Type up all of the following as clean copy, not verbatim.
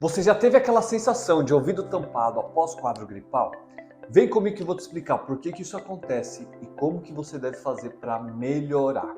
Você já teve aquela sensação de ouvido tampado após quadro gripal? Vem comigo que eu vou te explicar por que isso acontece e como que você deve fazer para melhorar.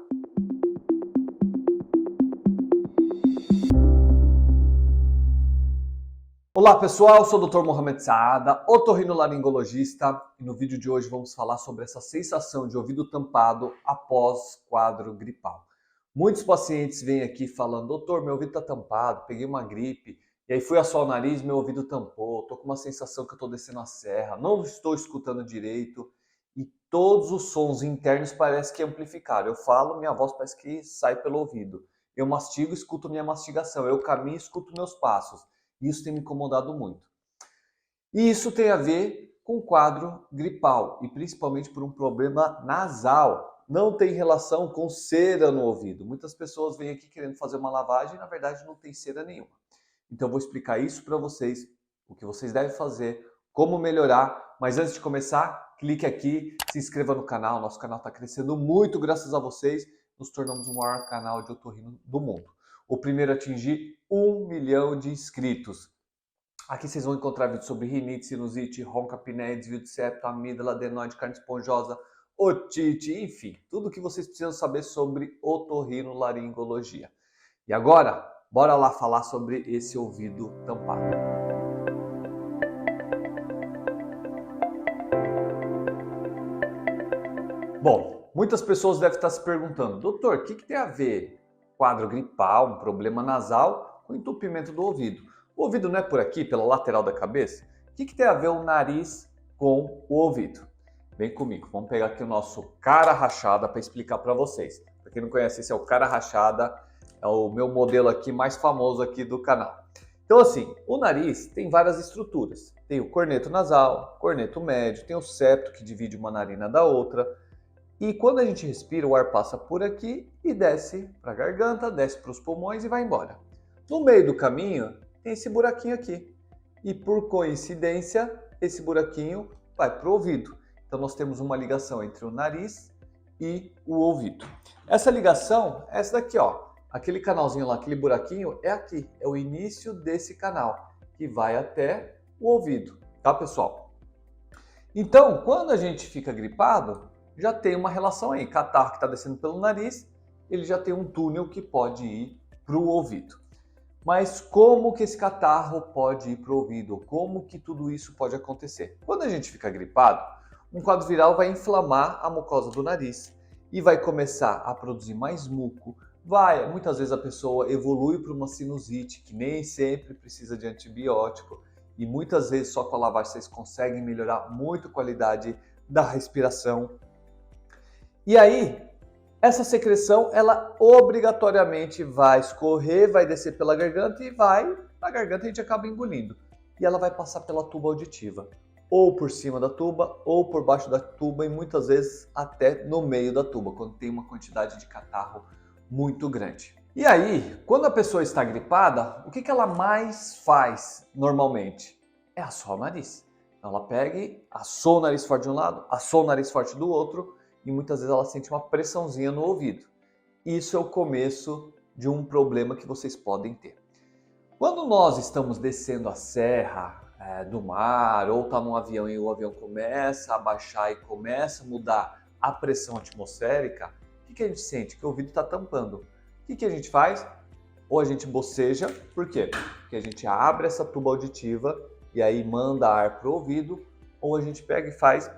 Olá pessoal, eu sou o Dr. Mohamed Saada, otorrinolaringologista, e no vídeo de hoje vamos falar sobre essa sensação de ouvido tampado após quadro gripal. Muitos pacientes vêm aqui falando: doutor, meu ouvido está tampado, peguei uma gripe, e aí fui assoar o nariz, meu ouvido tampou, estou com uma sensação que eu estou descendo a serra, não estou escutando direito, e todos os sons internos parecem que amplificaram. Eu falo, minha voz parece que sai pelo ouvido. Eu mastigo, escuto minha mastigação, eu caminho, escuto meus passos. Isso tem me incomodado muito. E isso tem a ver com o quadro gripal e principalmente por um problema nasal. Não tem relação com cera no ouvido. Muitas pessoas vêm aqui querendo fazer uma lavagem e na verdade não tem cera nenhuma. Então eu vou explicar isso para vocês, o que vocês devem fazer, como melhorar. Mas antes de começar, clique aqui, se inscreva no canal. Nosso canal está crescendo muito graças a vocês. Nos tornamos o maior canal de otorrino do mundo. O primeiro a atingir 1 milhão de inscritos. Aqui vocês vão encontrar vídeos sobre rinite, sinusite, ronca, apneia, desvio de septo, amígdala, adenoide, carne esponjosa, otite, enfim, tudo o que vocês precisam saber sobre otorrinolaringologia. E agora, bora lá falar sobre esse ouvido tampado. Bom, muitas pessoas devem estar se perguntando: doutor, o que tem a ver quadro gripal, um problema nasal, com entupimento do ouvido? O ouvido não é por aqui, pela lateral da cabeça? O que tem a ver o nariz com o ouvido? Vem comigo, vamos pegar aqui o nosso cara rachada para explicar para vocês. Para quem não conhece, esse é o cara rachada, é o meu modelo aqui mais famoso aqui do canal. Então assim, o nariz tem várias estruturas. Tem o corneto nasal, corneto médio, tem o septo que divide uma narina da outra. E quando a gente respira, o ar passa por aqui e desce para a garganta, desce para os pulmões e vai embora. No meio do caminho tem esse buraquinho aqui. E por coincidência, esse buraquinho vai para o ouvido. Então nós temos uma ligação entre o nariz e o ouvido. Essa ligação é essa daqui, ó. Aquele canalzinho lá, aquele buraquinho é aqui. É o início desse canal, que vai até o ouvido. Tá, pessoal? Então, quando a gente fica gripado, já tem uma relação aí. Catarro que está descendo pelo nariz, ele já tem um túnel que pode ir para o ouvido. Mas como que esse catarro pode ir para o ouvido? Como que tudo isso pode acontecer? Quando a gente fica gripado, um quadro viral vai inflamar a mucosa do nariz e vai começar a produzir mais muco. Muitas vezes a pessoa evolui para uma sinusite, que nem sempre precisa de antibiótico. E muitas vezes só com a lavagem vocês conseguem melhorar muito a qualidade da respiração. E aí, essa secreção, ela obrigatoriamente vai escorrer, vai descer pela garganta e na garganta a gente acaba engolindo. E ela vai passar pela tuba auditiva, ou por cima da tuba, ou por baixo da tuba e muitas vezes até no meio da tuba, quando tem uma quantidade de catarro muito grande. E aí, quando a pessoa está gripada, o que ela mais faz normalmente? É assoar o nariz. Então ela pega e assoa o nariz forte de um lado, assoa o nariz forte do outro, e muitas vezes ela sente uma pressãozinha no ouvido. Isso é o começo de um problema que vocês podem ter. Quando nós estamos descendo a serra do mar ou está num avião e o avião começa a baixar e começa a mudar a pressão atmosférica, o que a gente sente? Que o ouvido está tampando. O que a gente faz? Ou a gente boceja, por quê? Porque a gente abre essa tuba auditiva e aí manda ar para o ouvido, ou a gente pega e faz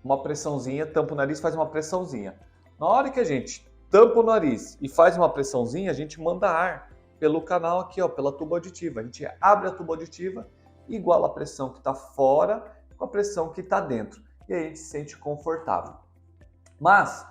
uma pressãozinha, tampa o nariz, faz uma pressãozinha. Na hora que a gente tampa o nariz e faz uma pressãozinha, a gente manda ar pelo canal aqui, ó, pela tuba auditiva. A gente abre a tuba auditiva e iguala a pressão que está fora com a pressão que está dentro. E aí a gente se sente confortável. Mas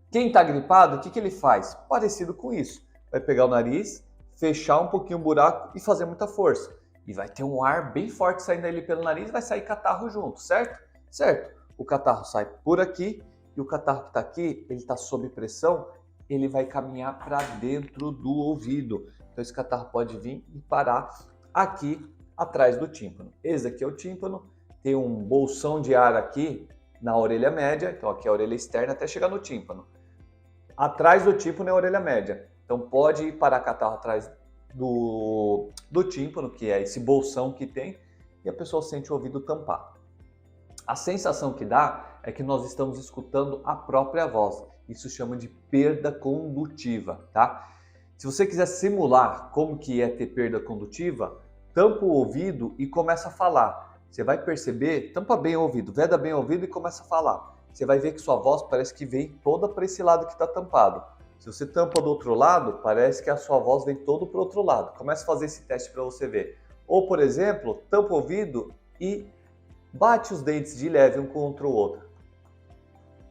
quem está gripado, o que ele faz? Parecido com isso. Vai pegar o nariz, fechar um pouquinho o buraco e fazer muita força. E vai ter um ar bem forte saindo ali pelo nariz e vai sair catarro junto, certo? Certo. O catarro sai por aqui e o catarro que está aqui, ele está sob pressão, ele vai caminhar para dentro do ouvido. Então esse catarro pode vir e parar aqui atrás do tímpano. Esse aqui é o tímpano, tem um bolsão de ar aqui na orelha média, então aqui é a orelha externa até chegar no tímpano. Atrás do tímpano é a orelha média, então pode ir parar catarro atrás do tímpano, que é esse bolsão que tem, e a pessoa sente o ouvido tampado. A sensação que dá é que nós estamos escutando a própria voz. Isso chama de perda condutiva, tá? Se você quiser simular como que é ter perda condutiva, tampa o ouvido e começa a falar. Você vai perceber, tampa bem o ouvido, veda bem o ouvido e começa a falar. Você vai ver que sua voz parece que vem toda para esse lado que está tampado. Se você tampa do outro lado, parece que a sua voz vem todo para o outro lado. Começa a fazer esse teste para você ver. Ou, por exemplo, tampa o ouvido e bate os dentes de leve um contra o outro.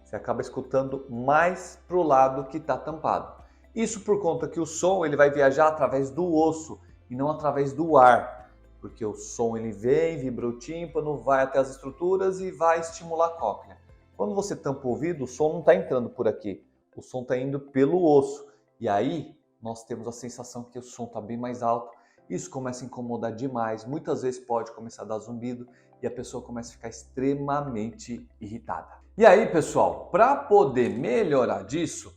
Você acaba escutando mais para o lado que está tampado. Isso por conta que o som ele vai viajar através do osso e não através do ar. Porque o som ele vem, vibra o tímpano, vai até as estruturas e vai estimular a cóclea. Quando você tampa o ouvido, o som não está entrando por aqui. O som está indo pelo osso. E aí, nós temos a sensação que o som está bem mais alto. Isso começa a incomodar demais. Muitas vezes pode começar a dar zumbido e a pessoa começa a ficar extremamente irritada. E aí, pessoal, para poder melhorar disso,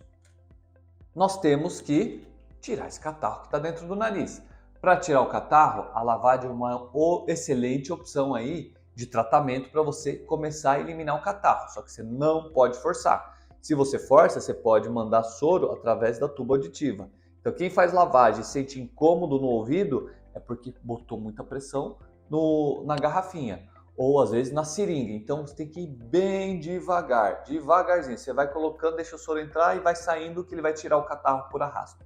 nós temos que tirar esse catarro que está dentro do nariz. Para tirar o catarro, a lavagem é uma excelente opção aí de tratamento para você começar a eliminar o catarro, só que você não pode forçar. Se você força, você pode mandar soro através da tuba auditiva. Então quem faz lavagem e sente incômodo no ouvido é porque botou muita pressão na garrafinha ou às vezes na seringa. Então você tem que ir bem devagar, devagarzinho. Você vai colocando, deixa o soro entrar e vai saindo que ele vai tirar o catarro por arrasto.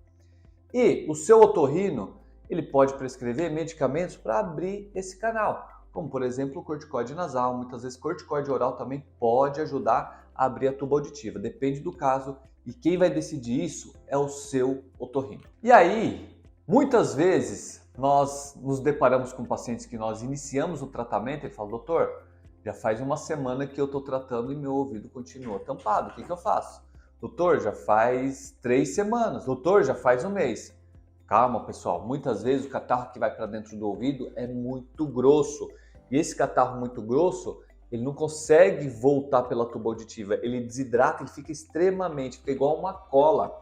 E o seu otorrino, ele pode prescrever medicamentos para abrir esse canal, como por exemplo o corticoide nasal, muitas vezes corticoide oral também pode ajudar a abrir a tuba auditiva, depende do caso e quem vai decidir isso é o seu otorrino. E aí, muitas vezes nós nos deparamos com pacientes que nós iniciamos o tratamento e ele fala, doutor, já faz uma semana que eu estou tratando e meu ouvido continua tampado, o que eu faço? Doutor, já faz 3 semanas, doutor, já faz um mês. Calma, pessoal, muitas vezes o catarro que vai para dentro do ouvido é muito grosso. E esse catarro muito grosso, ele não consegue voltar pela tuba auditiva. Ele desidrata, ele fica fica igual uma cola.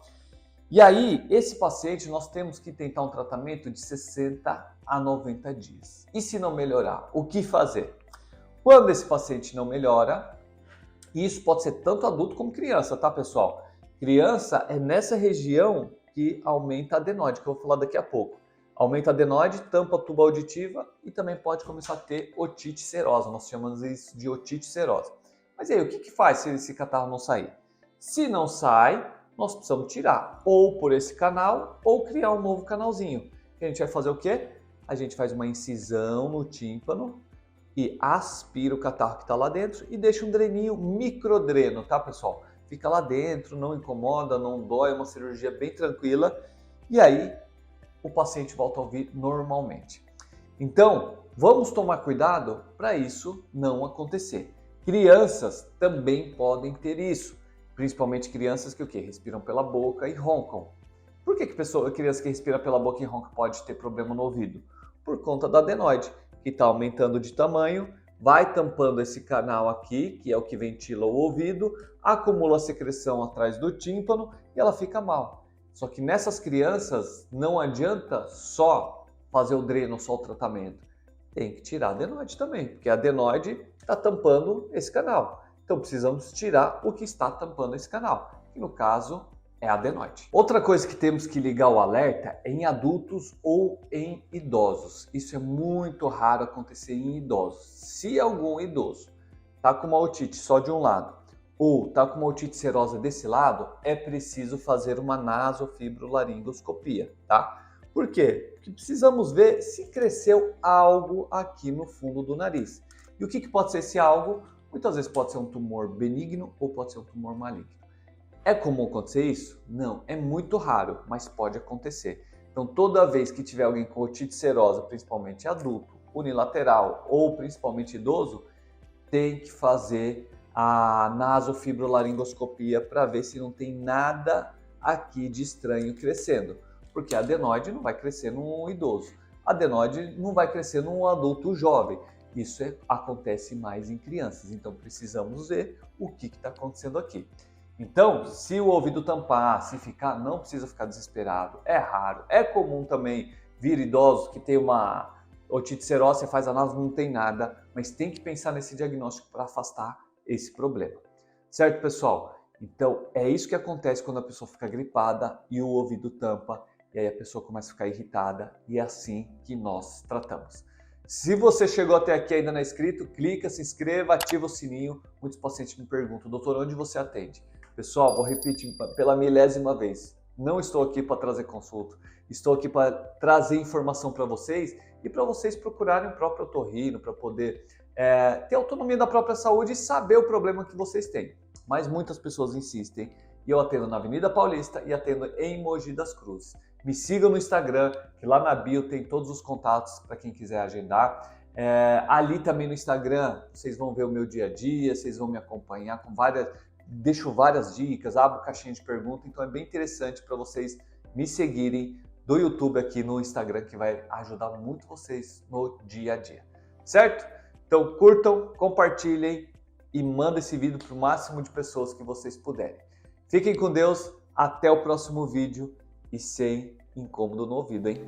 E aí, esse paciente, nós temos que tentar um tratamento de 60 a 90 dias. E se não melhorar, o que fazer? Quando esse paciente não melhora, e isso pode ser tanto adulto como criança, tá, pessoal? Criança é nessa região que aumenta a adenoide, que eu vou falar daqui a pouco. Aumenta a adenoide, tampa a tuba auditiva e também pode começar a ter otite serosa. Nós chamamos isso de otite serosa. Mas aí, o que faz se esse catarro não sair? Se não sai, nós precisamos tirar ou por esse canal ou criar um novo canalzinho. A gente vai fazer o quê? A gente faz uma incisão no tímpano e aspira o catarro que está lá dentro e deixa um dreninho, microdreno, tá, pessoal? Fica lá dentro, não incomoda, não dói, é uma cirurgia bem tranquila e aí o paciente volta a ouvir normalmente. Então, vamos tomar cuidado para isso não acontecer. Crianças também podem ter isso, principalmente crianças que o quê? Respiram pela boca e roncam. Por que criança que respira pela boca e ronca pode ter problema no ouvido? Por conta da adenoide, que está aumentando de tamanho, vai tampando esse canal aqui, que é o que ventila o ouvido, acumula secreção atrás do tímpano e ela fica mal. Só que nessas crianças não adianta só fazer o dreno, só o tratamento. Tem que tirar a adenoide também, porque a adenoide está tampando esse canal. Então precisamos tirar o que está tampando esse canal, que no caso é a adenoide. Outra coisa que temos que ligar o alerta é em adultos ou em idosos. Isso é muito raro acontecer em idosos. Se algum idoso está com uma otite só de um lado ou está com uma otite serosa desse lado, é preciso fazer uma nasofibrolaringoscopia, tá? Por quê? Porque precisamos ver se cresceu algo aqui no fundo do nariz. E o que pode ser esse algo? Muitas vezes pode ser um tumor benigno ou pode ser um tumor maligno. É comum acontecer isso? Não, é muito raro, mas pode acontecer. Então, toda vez que tiver alguém com otite serosa, principalmente adulto, unilateral ou principalmente idoso, tem que fazer a nasofibrolaringoscopia para ver se não tem nada aqui de estranho crescendo. Porque a adenoide não vai crescer num idoso, a adenoide não vai crescer num adulto jovem. Isso acontece mais em crianças, então precisamos ver o que está acontecendo aqui. Então, se o ouvido tampar, se ficar, não precisa ficar desesperado, é raro. É comum também vira idosos que tem uma otite seróssea, faz análise, não tem nada, mas tem que pensar nesse diagnóstico para afastar esse problema. Certo, pessoal? Então, é isso que acontece quando a pessoa fica gripada e o ouvido tampa, e aí a pessoa começa a ficar irritada, e é assim que nós tratamos. Se você chegou até aqui e ainda não é inscrito, clica, se inscreva, ativa o sininho. Muitos pacientes me perguntam, doutor, onde você atende? Pessoal, vou repetir pela milésima vez. Não estou aqui para trazer consulta, estou aqui para trazer informação para vocês e para vocês procurarem o próprio otorrino, para poder ter autonomia da própria saúde e saber o problema que vocês têm. Mas muitas pessoas insistem e eu atendo na Avenida Paulista e atendo em Mogi das Cruzes. Me sigam no Instagram, que lá na bio tem todos os contatos para quem quiser agendar. Ali também no Instagram vocês vão ver o meu dia a dia, vocês vão me acompanhar com deixo várias dicas, abro caixinha de pergunta, então é bem interessante para vocês me seguirem do YouTube aqui no Instagram, que vai ajudar muito vocês no dia a dia, certo? Então curtam, compartilhem e mandem esse vídeo para o máximo de pessoas que vocês puderem. Fiquem com Deus, até o próximo vídeo e sem incômodo no ouvido, hein?